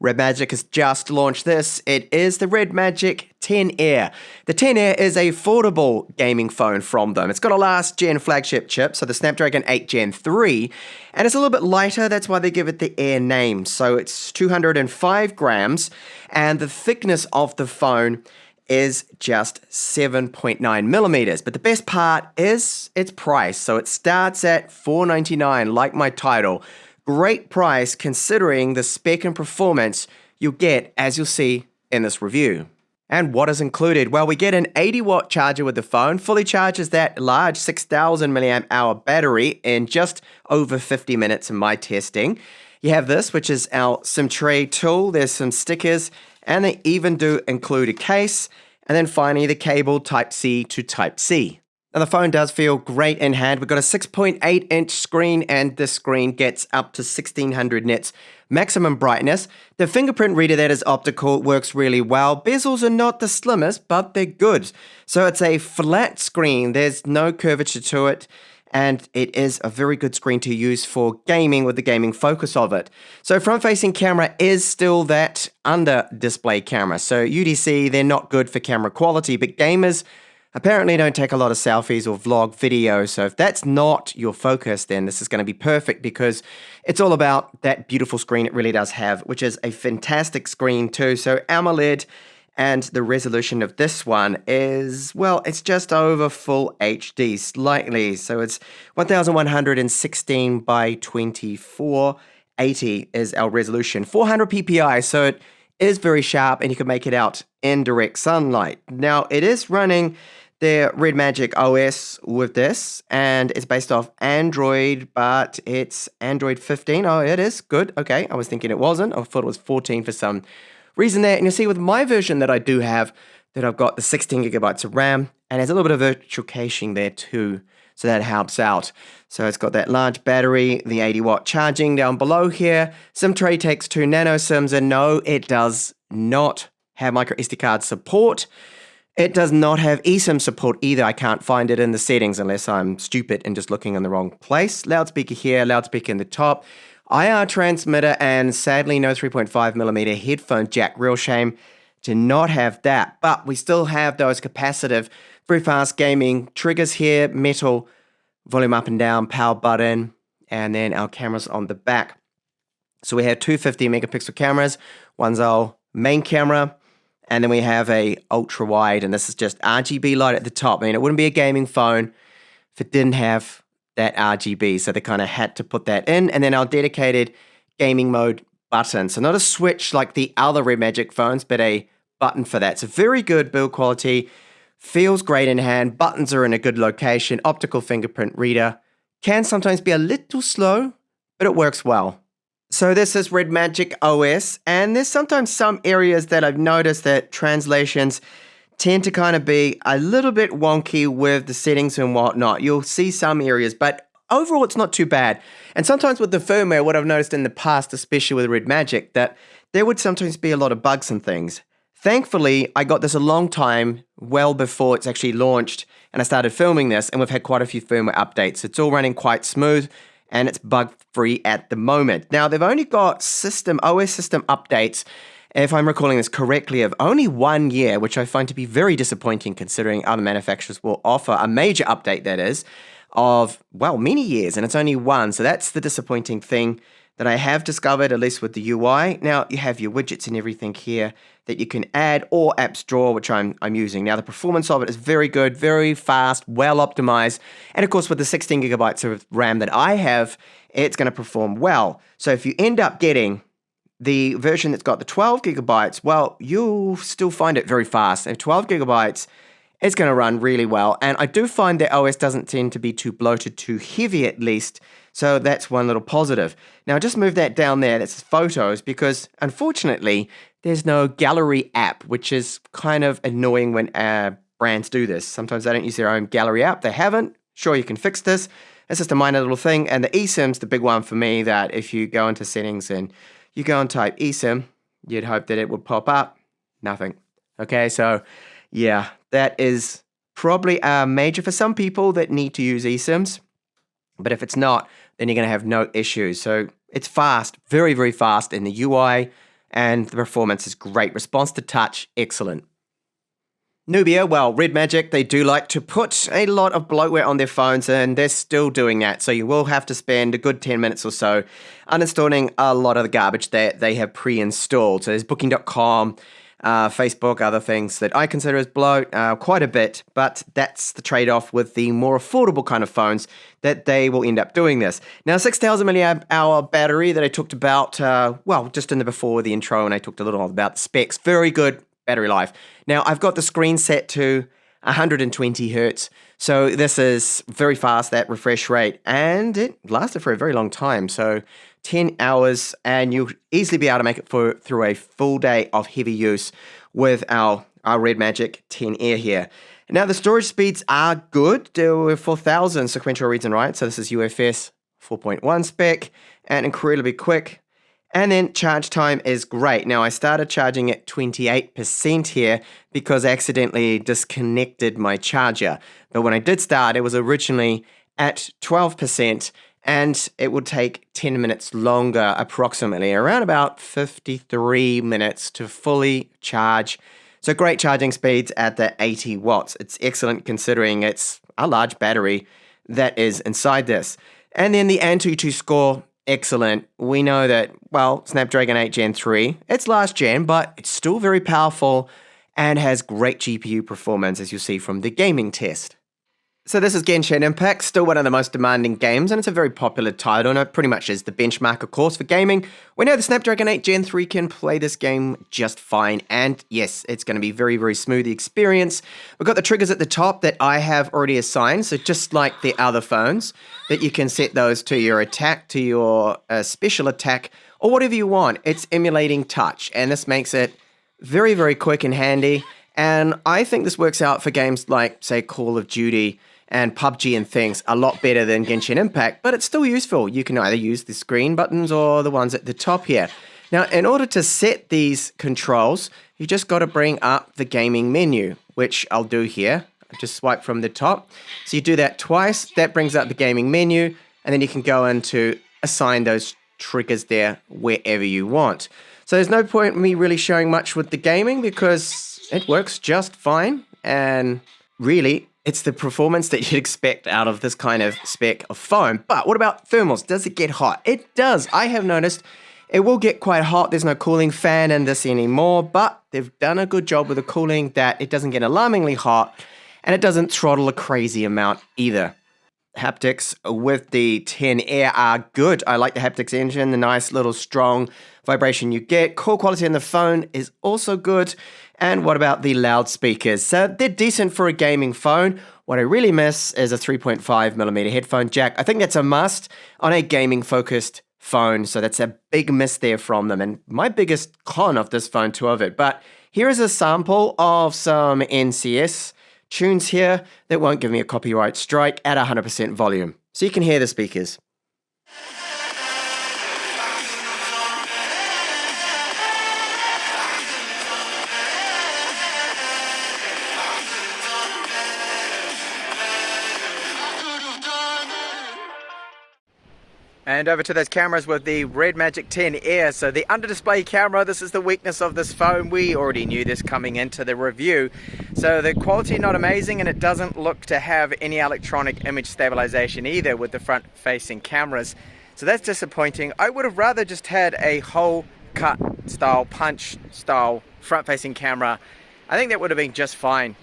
Redmagic has just launched this. It is the Redmagic 10 Air. The 10 Air is a foldable gaming phone from them. It's got a last gen flagship chip, so the Snapdragon 8 Gen 3, and it's a little bit lighter, that's why they give it the Air name. So it's 205 grams, and the thickness of the phone is just 7.9 millimeters. But the best part is its price. So it starts at $499, like my title. Great price considering the spec and performance you'll get, as you'll see in this review. And what is included? Well, we get an 80-watt charger with the phone, fully charges that large 6,000 milliamp hour battery in just over 50 minutes in my testing. You have this, which is our SIM tray tool. There's some stickers, and they even do include a case. And then finally, the cable Type-C to Type-C. Now, the phone does feel great in hand. We've got a 6.8-inch screen, and this screen gets up to 1600 nits maximum brightness. The fingerprint reader that is optical works really well. Bezels are not the slimmest, but they're good. So it's a flat screen. There's no curvature to it, and it is a very good screen to use for gaming with the gaming focus of it. So front-facing camera is still that under-display camera. So UDC, they're not good for camera quality, but gamers apparently don't take a lot of selfies or vlog video, so if that's not your focus, then this is going to be perfect because it's all about that beautiful screen it really does have, which is a fantastic screen too. So AMOLED, and the resolution of this one is, well, it's just over full HD slightly. So it's 1116 by 2480 is our resolution. 400 ppi, so it is very sharp and you can make it out in direct sunlight. Now, it is running their Redmagic OS with this, and it's based off Android, but it's Android 15. Oh, it is? Good. Okay, I was thinking it wasn't. I thought it was 14 for some reason there. And you'll see with my version that I do have, that I've got the 16 gigabytes of RAM, and there's a little bit of virtual caching there too, so that helps out. So it's got that large battery, the 80-watt charging down below here. SIM tray takes 2 nano SIMs, and no, it does not have micro SD card support. It does not have eSIM support either. I can't find it in the settings unless I'm stupid and just looking in the wrong place. Loudspeaker here, loudspeaker in the top. IR transmitter, and sadly no 3.5mm headphone jack. Real shame to not have that. But we still have those capacitive, very fast gaming triggers here. Metal, volume up and down, power button, and then our cameras on the back. So we have two 50 megapixel cameras. One's our main camera, and then we have a ultra wide, and this is just RGB light at the top. I mean, it wouldn't be a gaming phone if it didn't have that RGB, so they kind of had to put that in. And then our dedicated gaming mode button. So not a switch like the other Redmagic phones, but a button for that. So very good build quality, feels great in hand, buttons are in a good location, optical fingerprint reader. Can sometimes be a little slow, but it works well. So this is Redmagic OS, and there's sometimes some areas that I've noticed that translations tend to kind of be a little bit wonky with the settings and whatnot. You'll see some areas, but overall it's not too bad. And sometimes with the firmware, what I've noticed in the past, especially with Redmagic, that there would sometimes be a lot of bugs and things. Thankfully, I got this a long time, well before it's actually launched, and I started filming this, and we've had quite a few firmware updates. It's all running quite smooth, and it's bug-free at the moment. Now, they've only got OS system updates, if I'm recalling this correctly, of only 1 year, which I find to be very disappointing considering other manufacturers will offer a major update, that is, of, well, many years, and it's only one. So that's the disappointing thing that I have discovered, at least with the UI. Now, you have your widgets and everything here that you can add, or Apps Drawer, which I'm using. Now, the performance of it is very good, very fast, well optimized. And of course, with the 16 gigabytes of RAM that I have, it's going to perform well. So if you end up getting the version that's got the 12 gigabytes, well, you'll still find it very fast. And 12 gigabytes, it's going to run really well. And I do find that OS doesn't tend to be too bloated, too heavy at least. So that's one little positive. Now, just move that down there. That's photos, because unfortunately, there's no gallery app, which is kind of annoying when brands do this. Sometimes they don't use their own gallery app. They haven't. Sure, you can fix this. It's just a minor little thing. And the eSIM's the big one for me, that if you go into settings and you go and type eSIM, you'd hope that it would pop up. Nothing. Okay, so yeah, that is probably major for some people that need to use eSIMs. But if it's not, then you're going to have no issues. So it's fast, very, very fast in the UI and the performance is great. Response to touch, excellent. Nubia, well, Redmagic, they do like to put a lot of bloatware on their phones, and they're still doing that. So you will have to spend a good 10 minutes or so uninstalling a lot of the garbage that they have pre-installed. So there's Booking.com, Facebook, other things that I consider as bloat, quite a bit. But that's the trade-off with the more affordable kind of phones that they will end up doing this. Now, 6,000 milliamp hour battery that I talked about, well, just in the before the intro, and I talked a little about the specs. Very good battery life. Now, I've got the screen set to 120 hertz, so this is very fast, that refresh rate, and it lasted for a very long time, so 10 hours, and you'll easily be able to make it through a full day of heavy use with our Redmagic 10 Air here. Now, the storage speeds are good. There were 4,000 sequential reads and writes, so this is UFS 4.1 spec, and incredibly quick. And then charge time is great. Now, I started charging at 28% here because I accidentally disconnected my charger. But when I did start, it was originally at 12%, and it would take 10 minutes longer, approximately, around about 53 minutes to fully charge. So great charging speeds at the 80 watts. It's excellent considering it's a large battery that is inside this. And then the Antutu score, excellent. We know that, well, Snapdragon 8 Gen 3, it's last gen, but it's still very powerful and has great GPU performance, as you'll see from the gaming test. So this is Genshin Impact, still one of the most demanding games, and it's a very popular title, and it pretty much is the benchmark, of course, for gaming. We know the Snapdragon 8 Gen 3 can play this game just fine, and yes, it's going to be very, very smooth experience. We've got the triggers at the top that I have already assigned, so just like the other phones, that you can set those to your attack, to your special attack, or whatever you want. It's emulating touch, and this makes it very, very quick and handy, and I think this works out for games like, say, Call of Duty and PUBG and things a lot better than Genshin Impact, but it's still useful. You can either use the screen buttons or the ones at the top here. Now, in order to set these controls, you just got to bring up the gaming menu, which I'll do here. I just swipe from the top. So you do that twice, that brings up the gaming menu, and then you can go in to assign those triggers there wherever you want. So there's no point in me really showing much with the gaming because it works just fine, and really, it's the performance that you'd expect out of this kind of spec of phone. But what about thermals? Does it get hot? It does. I have noticed it will get quite hot. There's no cooling fan in this anymore, but they've done a good job with the cooling that it doesn't get alarmingly hot, and it doesn't throttle a crazy amount either. Haptics with the 10 Air are good. I like the Haptics engine, the nice little strong vibration you get. Call quality on the phone is also good. And what about the loudspeakers? So they're decent for a gaming phone. What I really miss is a 3.5mm headphone jack. I think that's a must on a gaming-focused phone. So that's a big miss there from them. And my biggest con of this phone, two of it. But here is a sample of some NCS tunes here that won't give me a copyright strike at 100% volume. So you can hear the speakers. And over to those cameras with the Redmagic 10 Air. So the under-display camera, this is the weakness of this phone. We already knew this coming into the review. So the quality not amazing, and it doesn't look to have any electronic image stabilization either with the front-facing cameras. So that's disappointing. I would have rather just had a hole cut style, punch style front-facing camera. I think that would have been just fine.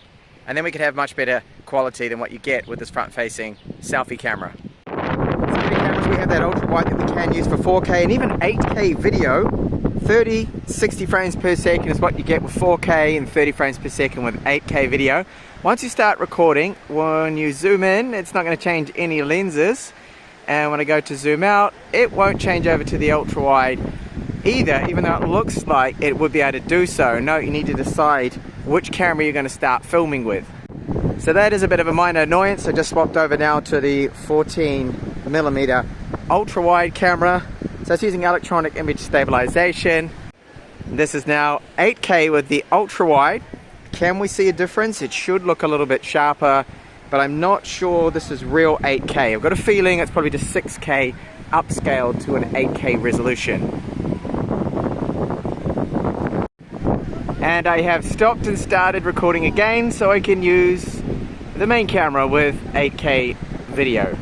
And then we could have much better quality than what you get with this front-facing selfie camera. We have that ultra wide that we can use for 4K and even 8K video. 30, 60 frames per second is what you get with 4K and 30 frames per second with 8K video. Once you start recording, when you zoom in, it's not going to change any lenses. And when I go to zoom out, it won't change over to the ultra wide either, even though it looks like it would be able to do so. No, you need to decide which camera you're going to start filming with. So that is a bit of a minor annoyance. I just swapped over now to the 14mm ultra wide camera. So it's using electronic image stabilization. This is now 8K with the ultra wide. Can we see a difference? It should look a little bit sharper, but I'm not sure this is real 8K. I've got a feeling it's probably just 6K upscaled to an 8K resolution. and I have stopped and started recording again so I can use the main camera with 8K video.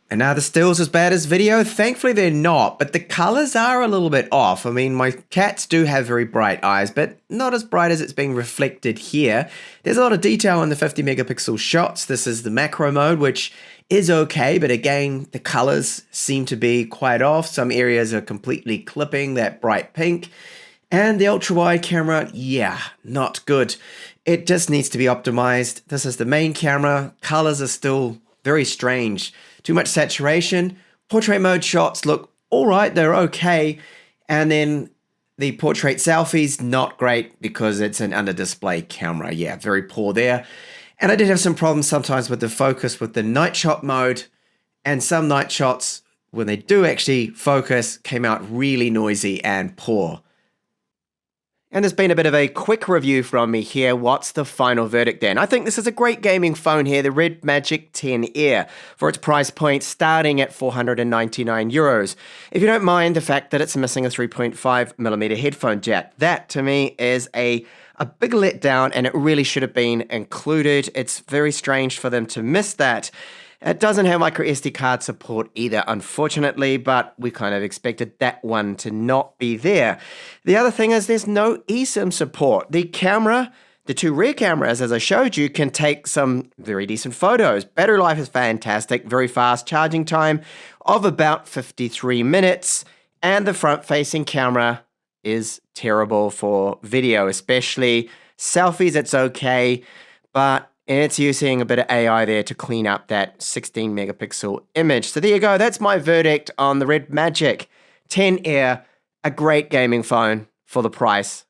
And now the stills as bad as video? Thankfully they're not, but the colors are a little bit off. I mean, my cats do have very bright eyes, but not as bright as it's being reflected here. There's a lot of detail in the 50 megapixel shots. This is the macro mode, which is okay, but again, the colors seem to be quite off. Some areas are completely clipping that bright pink. And the ultra-wide camera, yeah, not good. It just needs to be optimized. This is the main camera. Colors are still very strange. Too much saturation. Portrait mode shots look all right, they're okay. And then the portrait selfies, not great because it's an under display camera. Yeah, very poor there. And I did have some problems sometimes with the focus with the night shot mode. And some night shots, when they do actually focus, came out really noisy and poor. And there's been a bit of a quick review from me here. What's the final verdict then? I think this is a great gaming phone here, the Redmagic 10 Air, for its price point starting at €499. If you don't mind the fact that it's missing a 3.5mm headphone jack, that to me is a big letdown, and it really should have been included. It's very strange for them to miss that. It doesn't have micro SD card support either, unfortunately, but we kind of expected that one to not be there. The other thing is there's no eSIM support. The camera, the two rear cameras, as I showed you, can take some very decent photos. Battery life is fantastic, very fast charging time of about 53 minutes, and the front-facing camera is terrible for video, especially selfies. It's okay, but it's using a bit of AI there to clean up that 16 megapixel image. So there you go. That's my verdict on the Redmagic 10 Air, a great gaming phone for the price.